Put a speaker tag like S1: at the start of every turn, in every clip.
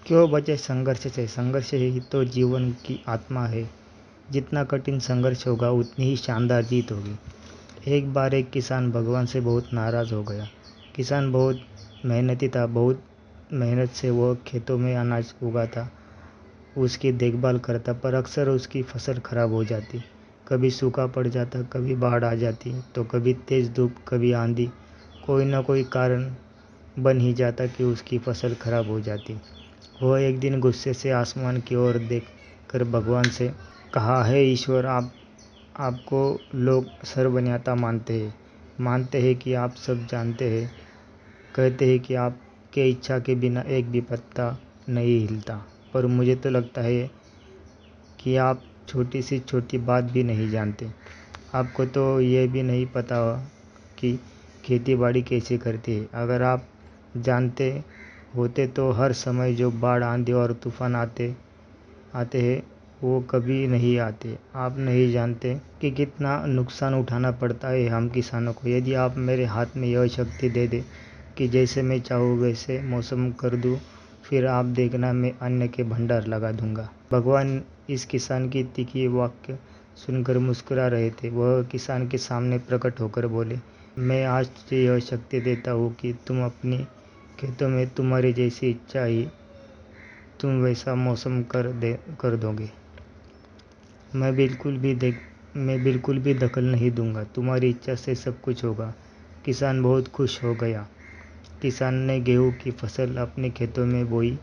S1: क्यों बचे संघर्ष से? संघर्ष ही तो जीवन की आत्मा है। जितना कठिन संघर्ष होगा उतनी ही शानदार जीत होगी। एक बार एक किसान भगवान से बहुत नाराज़ हो गया। किसान बहुत मेहनती था। बहुत मेहनत से वह खेतों में अनाज उगाता, उसकी देखभाल करता, पर अक्सर उसकी फसल खराब हो जाती। कभी सूखा पड़ जाता, कभी बाढ़ आ जाती, तो कभी तेज़ धूप, कभी आंधी। कोई ना कोई कारण बन ही जाता कि उसकी फसल खराब हो जाती। वह एक दिन गुस्से से आसमान की ओर देख कर भगवान से कहा, हे ईश्वर, आपको लोग सर्वज्ञता मानते हैं कि आप सब जानते हैं। कहते हैं कि आपके इच्छा के बिना एक भी पत्ता नहीं हिलता, पर मुझे तो लगता है कि आप छोटी से छोटी बात भी नहीं जानते। आपको तो ये भी नहीं पता कि खेती बाड़ी कैसे करती है। अगर आप जानते होते तो हर समय जो बाढ़, आंधी और तूफान आते हैं वो कभी नहीं आते। आप नहीं जानते कि कितना नुकसान उठाना पड़ता है हम किसानों को। यदि आप मेरे हाथ में यह शक्ति दे दे कि जैसे मैं चाहूँ वैसे मौसम कर दूँ, फिर आप देखना, मैं अन्न के भंडार लगा दूंगा। भगवान इस किसान की तीखी वाक्य सुनकर मुस्कुरा रहे थे। वह किसान के सामने प्रकट होकर बोले, मैं आज तुझे यह शक्ति देता हूँ कि तुम अपनी खेतों में तुम्हारी जैसी इच्छा ही तुम वैसा मौसम कर दोगे। मैं बिल्कुल भी दखल नहीं दूंगा। तुम्हारी इच्छा से सब कुछ होगा। किसान बहुत खुश हो गया। किसान ने गेहूं की फसल अपने खेतों में बोई।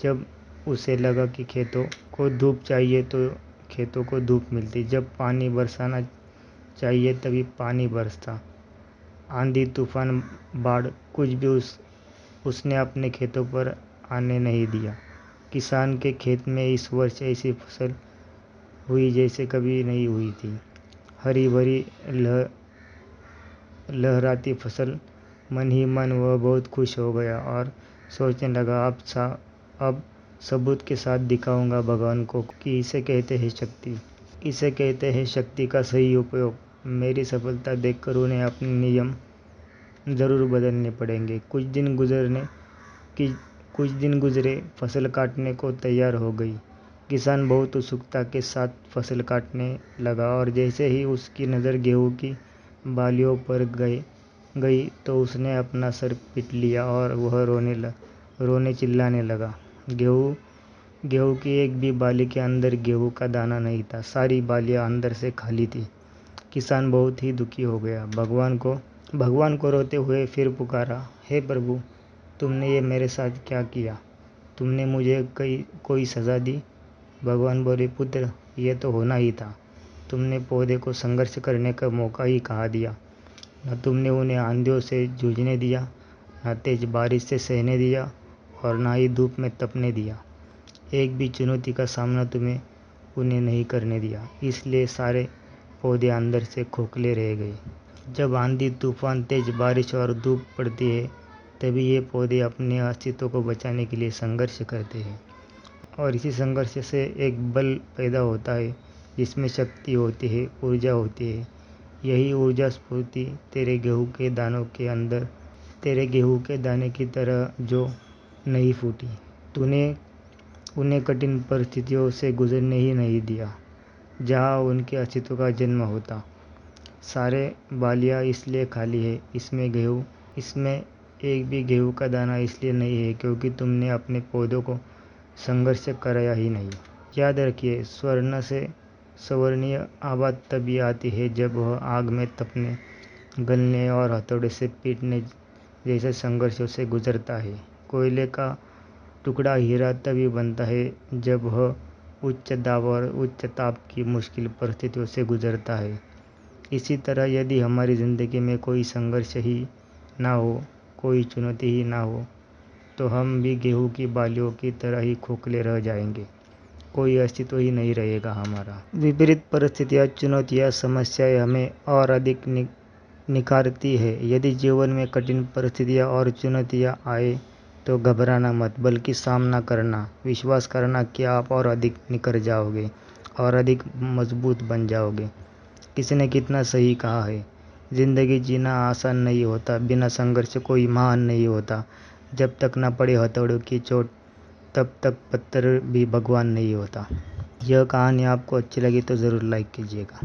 S1: जब उसे लगा कि खेतों को धूप चाहिए तो खेतों को धूप मिलती। जब पानी बरसाना चाहिए तभी पानी बरसता। आंधी, तूफान, बाढ़, कुछ भी उसने अपने खेतों पर आने नहीं दिया। किसान के खेत में इस वर्ष ऐसी फसल हुई जैसे कभी नहीं हुई थी। हरी भरी लहराती फसल। मन ही मन वह बहुत खुश हो गया और सोचने लगा, अब सबूत के साथ दिखाऊंगा भगवान को कि इसे कहते हैं शक्ति। इसे कहते हैं शक्ति का सही उपयोग। मेरी सफलता देखकर उन्हें अपने नियम ज़रूर बदलने पड़ेंगे। कुछ दिन गुजरे, फसल काटने को तैयार हो गई। किसान बहुत उत्सुकता के साथ फसल काटने लगा और जैसे ही उसकी नज़र गेहूं की बालियों पर गई तो उसने अपना सर पीट लिया और वह रोने चिल्लाने लगा। गेहूं की एक भी बाली के अंदर गेहूं का दाना नहीं था। सारी बालियां अंदर से खाली थी। किसान बहुत ही दुखी हो गया। भगवान को रोते हुए फिर पुकारा, हे प्रभु, तुमने ये मेरे साथ क्या किया? तुमने मुझे कोई सज़ा दी? भगवान बोले, पुत्र, ये तो होना ही था। तुमने पौधे को संघर्ष करने का मौका ही कहाँ दिया। न तुमने उन्हें आंधियों से जूझने दिया, न तेज बारिश से सहने दिया और न ही धूप में तपने दिया। एक भी चुनौती का सामना उन्हें नहीं करने दिया। इसलिए सारे पौधे अंदर से खोखले रह गए। जब आंधी, तूफान, तेज बारिश और धूप पड़ती है तभी ये पौधे अपने अस्तित्व को बचाने के लिए संघर्ष करते हैं। और इसी संघर्ष से एक बल पैदा होता है जिसमें शक्ति होती है, ऊर्जा होती है। यही ऊर्जा स्फूर्ति तेरे गेहूं के दाने की तरह जो नहीं फूटी। तूने उन्हें कठिन परिस्थितियों से गुजरने ही नहीं दिया जहां उनके अस्तित्व का जन्म होता। सारे बालियां इसलिए खाली है, इसमें एक भी गेहूं का दाना इसलिए नहीं है क्योंकि तुमने अपने पौधों को संघर्ष कराया ही नहीं। याद रखिए, स्वर्ण से स्वर्णीय आवाज़ तभी आती है जब वह आग में तपने, गलने और हथौड़े से पीटने जैसे संघर्षों से गुजरता है। कोयले का टुकड़ा हीरा तभी बनता है जब वह उच्च दाब और उच्च ताप की मुश्किल परिस्थितियों से गुजरता है। इसी तरह यदि हमारी ज़िंदगी में कोई संघर्ष ही ना हो, कोई चुनौती ही ना हो, तो हम भी गेहूं की बालियों की तरह ही खोखले रह जाएंगे। कोई अस्तित्व ही नहीं रहेगा हमारा। विपरीत परिस्थितियाँ, चुनौतियाँ, समस्याएं हमें और अधिक निखारती है। यदि जीवन में कठिन परिस्थितियाँ और चुनौतियाँ आए तो घबराना मत, बल्कि सामना करना। विश्वास करना कि आप और अधिक निखर जाओगे और अधिक मजबूत बन जाओगे। किसी ने कितना सही कहा है, ज़िंदगी जीना आसान नहीं होता। बिना संघर्ष कोई महान नहीं होता। जब तक न पड़े हथौड़ों की चोट, तब तक पत्थर भी भगवान नहीं होता। यह कहानी आपको अच्छी लगी तो ज़रूर लाइक कीजिएगा।